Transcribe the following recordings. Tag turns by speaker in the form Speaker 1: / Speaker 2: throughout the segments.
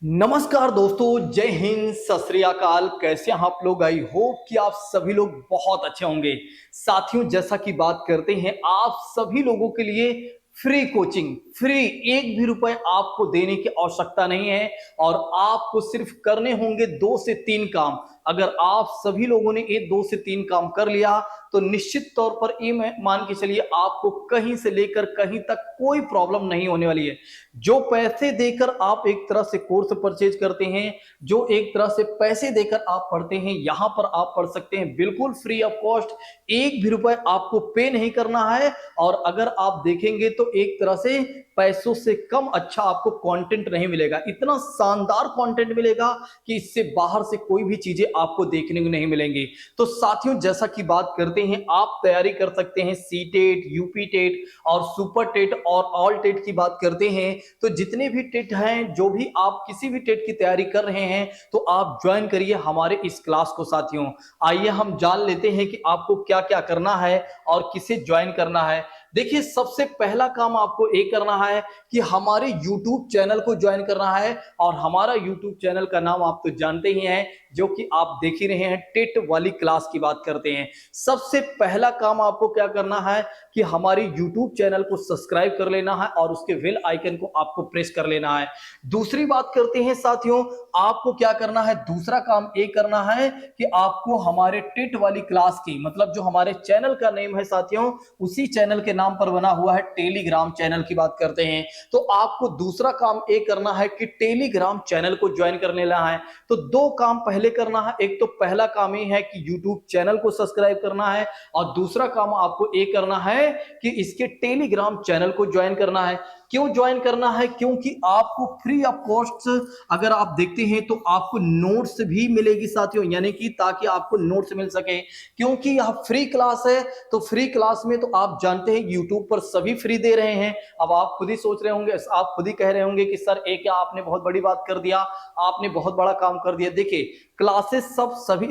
Speaker 1: नमस्कार दोस्तों, जय हिंद, सत श्री अकाल। कैसे हैं आप लोग? आई होप कि आप सभी लोग बहुत अच्छे होंगे। साथियों, जैसा कि बात करते हैं, आप सभी लोगों के लिए फ्री कोचिंग, फ्री, एक भी रुपए आपको देने की आवश्यकता नहीं है और आपको सिर्फ करने होंगे 2 से 3 काम। अगर आप सभी लोगों ने ये 2 से 3 काम कर लिया तो निश्चित तौर पर ये मान के चलिए आपको कहीं से लेकर कहीं तक कोई प्रॉब्लम नहीं होने वाली है। जो पैसे देकर आप एक तरह से कोर्स परचेज करते हैं, जो एक तरह से पैसे देकर आप पढ़ते हैं, यहां पर आप पढ़ सकते हैं बिल्कुल फ्री ऑफ कॉस्ट। एक भी रुपए आपको पे नहीं करना है और अगर आप देखेंगे तो एक तरह से पैसों से कम अच्छा आपको कंटेंट नहीं मिलेगा। इतना शानदार कंटेंट मिलेगा कि इससे बाहर से कोई भी चीजें आपको देखने को नहीं मिलेंगी। तो साथियों, जैसा कि बात करते हैं, आप तैयारी कर सकते हैं सी टेट, यूपी टेट और सुपर टेट और ऑल टेट की बात करते हैं तो जितने भी टेट हैं, जो भी आप किसी भी टेट की तैयारी कर रहे हैं तो आप ज्वाइन करिए हमारे इस क्लास को। साथियों, आइए हम जान लेते हैं कि आपको क्या क्या करना है और किसे ज्वाइन करना है। देखिए, सबसे पहला काम आपको ये करना है कि हमारे YouTube चैनल को ज्वाइन करना है और हमारा YouTube चैनल का नाम आप तो जानते ही हैं, जो कि आप देख ही रहे हैं, टेट वाली क्लास की बात करते हैं। सबसे पहला काम आपको क्या करना है कि हमारी YouTube चैनल को सब्सक्राइब कर लेना है और उसके बेल आइकन को आपको प्रेस कर लेना है। दूसरी बात करते हैं साथियों, आपको क्या करना है, दूसरा काम ये करना है कि आपको हमारे टेट वाली क्लास की, मतलब जो हमारे चैनल का नेम है साथियों, उसी चैनल के नाम पर बना हुआ है टेलीग्राम चैनल की बात करते हैं, तो आपको दूसरा काम ये करना है कि टेलीग्राम चैनल को ज्वाइन कर लेना है। तो 2 काम पहले करना है। एक तो पहला काम ये है कि यूट्यूब चैनल को सब्सक्राइब करना है और दूसरा काम आपको ये करना है कि इसके टेलीग्राम चैनल को ज्वाइन करना है। क्यों ज्वाइन करना है? क्योंकि आपको फ्री ऑफ कॉस्ट, अगर आप देखते हैं तो आपको नोट्स भी मिलेगी साथियों, यानी कि ताकि आपको नोट्स मिल सके। क्योंकि यह फ्री क्लास है तो फ्री क्लास में तो आप जानते हैं यूट्यूब पर सभी फ्री दे रहे हैं। अब आप खुद ही सोच रहे होंगे, आप खुद ही कह रहे होंगे कि सर ये क्या आपने बहुत बड़ी बात कर दिया, आपने बहुत बड़ा काम कर दिया। देखिए, क्लासेस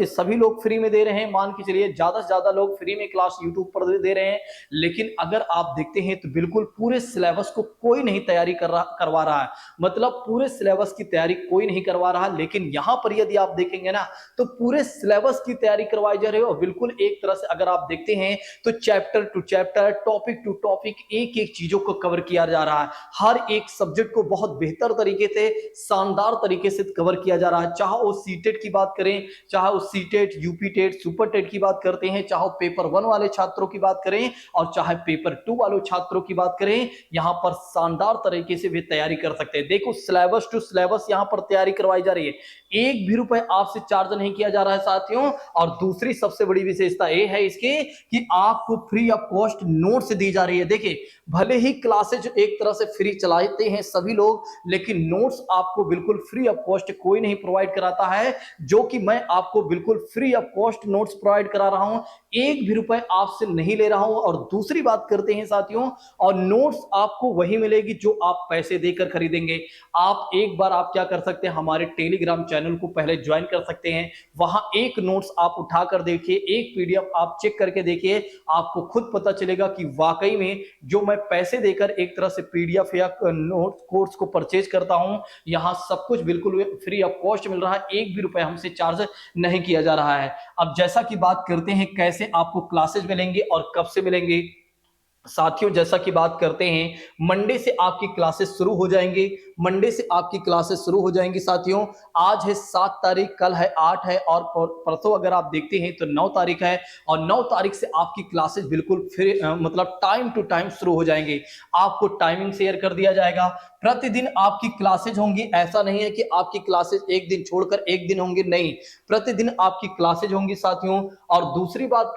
Speaker 1: सभी लोग फ्री में दे रहे हैं, मान के चलिए ज्यादा से ज्यादा लोग फ्री में क्लास यूट्यूब पर दे रहे हैं, लेकिन अगर आप देखते हैं तो बिल्कुल पूरे सिलेबस को कोई नहीं तैयारी करवा रहा है। मतलब पूरे सिलेबस की तैयारी कोई नहीं करवा रहा, लेकिन यहां पर यदि आप देखेंगे ना तो पूरे सिलेबस की तैयारी करवाई जा रही है और बिल्कुल एक तरह से अगर आप देखते हैं तो chapter to chapter, topic to topic, एक एक चीजों को कवर किया जा रहा है। हर एक सब्जेक्ट को बहुत बेहतर तरीके से, शानदार तरीके से कवर किया जा रहा है। चाहे वो सीटेट की बात करें, चाहे वो CTET, UP TET, super TET की बात करते हैं, चाहे पेपर 1 वाले छात्रों की बात करें और चाहे पेपर 2 वाले छात्रों की बात करें, यहां पर शानदार तरीके से भी तैयारी कर सकते हैं। देखो, सिलेबस टू सिलेबस यहां पर तैयारी करवाई जा रही है। एक भी रुपए आपसे चार्ज नहीं किया जा रहा है साथियों। और दूसरी सबसे बड़ी विशेषता यह है इसकी कि आपको फ्री ऑफ कॉस्ट नोट्स दी जा रही है। देखिए, भले ही क्लासेज एक तरह से फ्री चलाते हैं सभी लोग, लेकिन नोट्स आपको बिल्कुल फ्री ऑफ कॉस्ट कोई नहीं प्रोवाइड कराता है, जो कि मैं आपको बिल्कुल free of cost notes provide करा रहा हूं। एक भी रुपए आपसे नहीं ले रहा हूं। और दूसरी बात करते हैं साथियों, और नोट्स आपको वही मिलेगी जो आप पैसे देकर खरीदेंगे। आप एक बार आप क्या कर सकते हैं, हमारे टेलीग्राम चैनल को पहले ज्वाइन कर सकते हैं। वहां एक नोट्स आप उठाकर देखिए, एक पीडीएफ आप चेक करके देखिए, आपको खुद पता चलेगा कि वाकई में जो मैं पैसे देकर एक तरह से पीडीएफ या नोट कोर्स को परचेज करता हूं, यहां सब कुछ बिल्कुल फ्री ऑफ कॉस्ट मिल रहा है। एक भी रुपए हमसे चार्ज नहीं किया जा रहा है। अब जैसा कि बात करते हैं कैसे आपको क्लासेस मिलेंगे और कब से मिलेंगे, साथियों जैसा कि बात करते हैं, मंडे से आपकी क्लासेस शुरू हो जाएंगी। मंडे से आपकी क्लासेस शुरू हो जाएंगी साथियों। आज है 7 तारीख, कल है 8 है और परसों अगर आप देखते हैं तो 9 तारीख है। और 9 तारीख से आपकी क्लासेस बिल्कुल फिर मतलब टाइम टू टाइम शुरू हो जाएंगे। आपको टाइमिंग शेयर कर दिया जाएगा। प्रतिदिन आपकी क्लासेज होंगी। ऐसा नहीं है कि आपकी क्लासेज एक दिन छोड़कर एक दिन होंगी, नहीं, प्रतिदिन आपकी क्लासेज होंगी साथियों। और दूसरी बात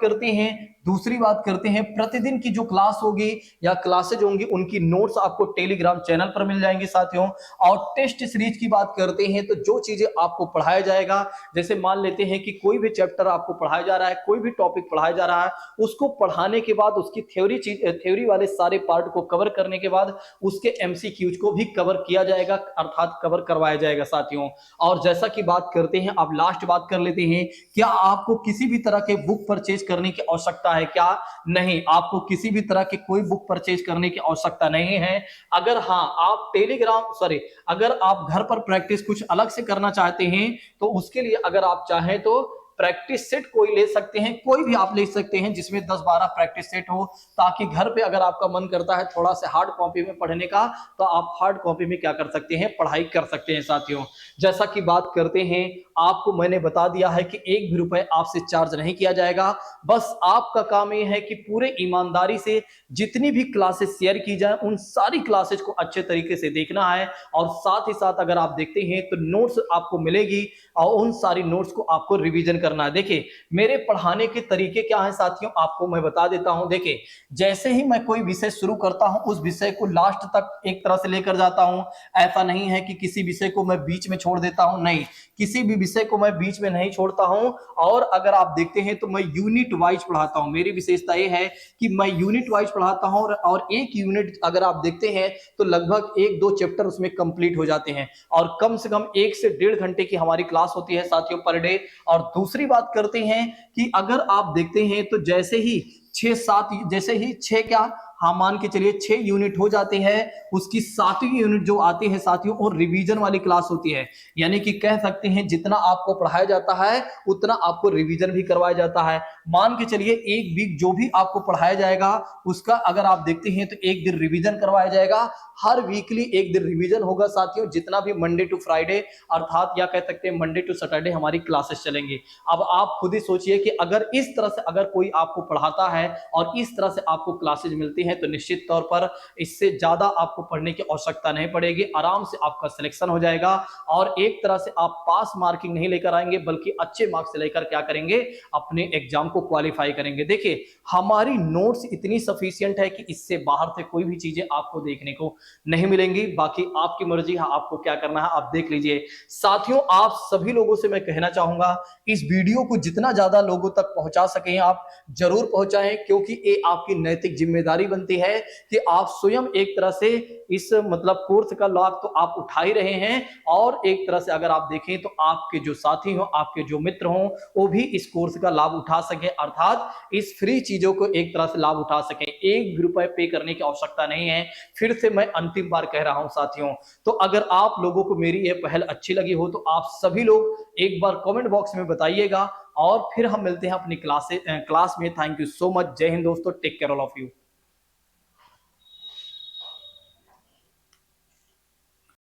Speaker 1: करते हैं प्रतिदिन की जो क्लास होगी या क्लासेज होंगी, उनकी नोट्स आपको टेलीग्राम चैनल पर मिल जाएंगे साथियों। और टेस्ट सीरीज की बात करते हैं तो जो चीजें आपको पढ़ाया जाएगा, जैसे मान लेते हैं कि कोई भी चैप्टर आपको पढ़ाया जा रहा है, कोई भी टॉपिक पढ़ाया जा रहा है, उसको पढ़ाने के बाद उसकी थ्योरी वाले सारे पार्ट को कवर करने के बाद उसके एमसीक्यूज को भी कवर किया जाएगा, अर्थात कवर करवाया जाएगा साथियों। और जैसा कि बात करते हैं, अब लास्ट बात कर लेते हैं, क्या आपको किसी भी तरह के बुक परचेज करने की आवश्यकता है क्या? नहीं, आपको किसी भी तरह की कोई बुक परचेज करने की आवश्यकता नहीं है। अगर हाँ, आप टेलीग्राम सॉरी, अगर आप घर पर प्रैक्टिस कुछ अलग से करना चाहते हैं तो उसके लिए अगर आप चाहें तो प्रैक्टिस सेट कोई ले सकते हैं, कोई भी आप ले सकते हैं जिसमें 10-12 प्रैक्टिस सेट हो, ताकि घर पे अगर आपका मन करता है थोड़ा सा हार्ड कॉपी में पढ़ने का तो आप हार्ड कॉपी में क्या कर सकते हैं, पढ़ाई कर सकते हैं साथियों। जैसा कि बात करते हैं, आपको मैंने बता दिया है कि एक भी रुपए आपसे चार्ज नहीं किया जाएगा। बस आपका काम यह है कि पूरे ईमानदारी से जितनी भी क्लासेस शेयर की जाए उन सारी क्लासेस को अच्छे तरीके से देखना है, और साथ ही साथ अगर आप देखते हैं तो नोट्स आपको मिलेगी और उन सारी नोट्स को आपको रिवीजन करना है। देखिए मेरे पढ़ाने के तरीके क्या है साथियों, आपको मैं बता देता हूं। देखिए जैसे ही मैं कोई विषय शुरू करता हूं उस विषय को लास्ट तक एक तरह से लेकर जाता हूं। ऐसा नहीं है कि किसी विषय को मैं बीच में छोड़ देता हूं, नहीं, किसी भी विषय को मैं बीच में नहीं छोड़ता हूं। और अगर आप देखते हैं तो मैं यूनिट वाइज पढ़ाता हूं। मेरी विशेषता यह है कि मैं यूनिट वाइज पढ़ाता हूं, और एक यूनिट अगर आप देखते हैं तो लगभग 1-2 चैप्टर उसमें कंप्लीट हो जाते हैं, और कम से कम 1 से 1.5 घंटे की हमारी क्लास होती है साथियों पर डे। और दूसरी बात करते हैं कि अगर आप देखते हैं तो जैसे ही 6-7 जैसे ही 6 क्या, हाँ मान के चलिए 6 यूनिट हो जाते हैं, उसकी 7वीं यूनिट जो आती है साथियों और रिवीजन वाली क्लास होती है। यानी कि कह सकते हैं जितना आपको पढ़ाया जाता है उतना आपको रिवीजन भी करवाया जाता है। मान के चलिए एक वीक जो भी आपको पढ़ाया जाएगा उसका अगर आप देखते हैं तो एक दिन रिवीजन करवाया जाएगा। हर वीकली एक दिन रिवीजन होगा साथियों, जितना भी मंडे टू फ्राइडे अर्थात या कह सकते हैं मंडे टू सैटरडे हमारी क्लासेस चलेंगी। अब आप खुद ही सोचिए कि अगर इस तरह से अगर कोई आपको पढ़ाता है और इस तरह से आपको क्लासेज मिलती है तो निश्चित तौर पर इससे ज्यादा आपको पढ़ने की आवश्यकता नहीं पड़ेगी, आराम से आपका सिलेक्शन हो जाएगा और एक तरह से आप पास मार्किंग नहीं लेकर आएंगे बल्कि अच्छे मार्क्स लेकर क्या करेंगे, अपने एग्जाम को क्वालिफाई करेंगे। देखिए हमारी नोट्स इतनी सफिशिएंट है कि इससे बाहर से कोई भी चीजें आपको देखने को नहीं मिलेंगी। बाकी आपकी मर्जी है, आपको क्या करना है आप देख लीजिए। साथियों आप सभी लोगों से मैं कहना चाहूंगा इस वीडियो को जितना ज्यादा लोगों तक पहुंचा सकें आप जरूर पहुंचाएं, क्योंकि ये आपकी नैतिक जिम्मेदारी बनती है कि आप स्वयं एक तरह से इस मतलब कोर्स का लाभ तो आप उठा ही रहे हैं, और एक तरह से अगर आप देखें तो आपके जो साथी हो, आपके जो मित्र हो, वो भी इस कोर्स का लाभ उठा सके, अर्थात इस फ्री चीजों को एक तरह से लाभ उठा सके। 1 रुपए पे करने की आवश्यकता नहीं है। फिर से मैं अंतिम बार कह रहा हूं साथियों, तो अगर आप लोगों को मेरी ये पहल अच्छी लगी हो तो आप सभी लोग एक बार कमेंट बॉक्स में बताइएगा, और फिर हम मिलते हैं अपनी क्लास में। Thank you so much. जय हिंद दोस्तों, take care all of you.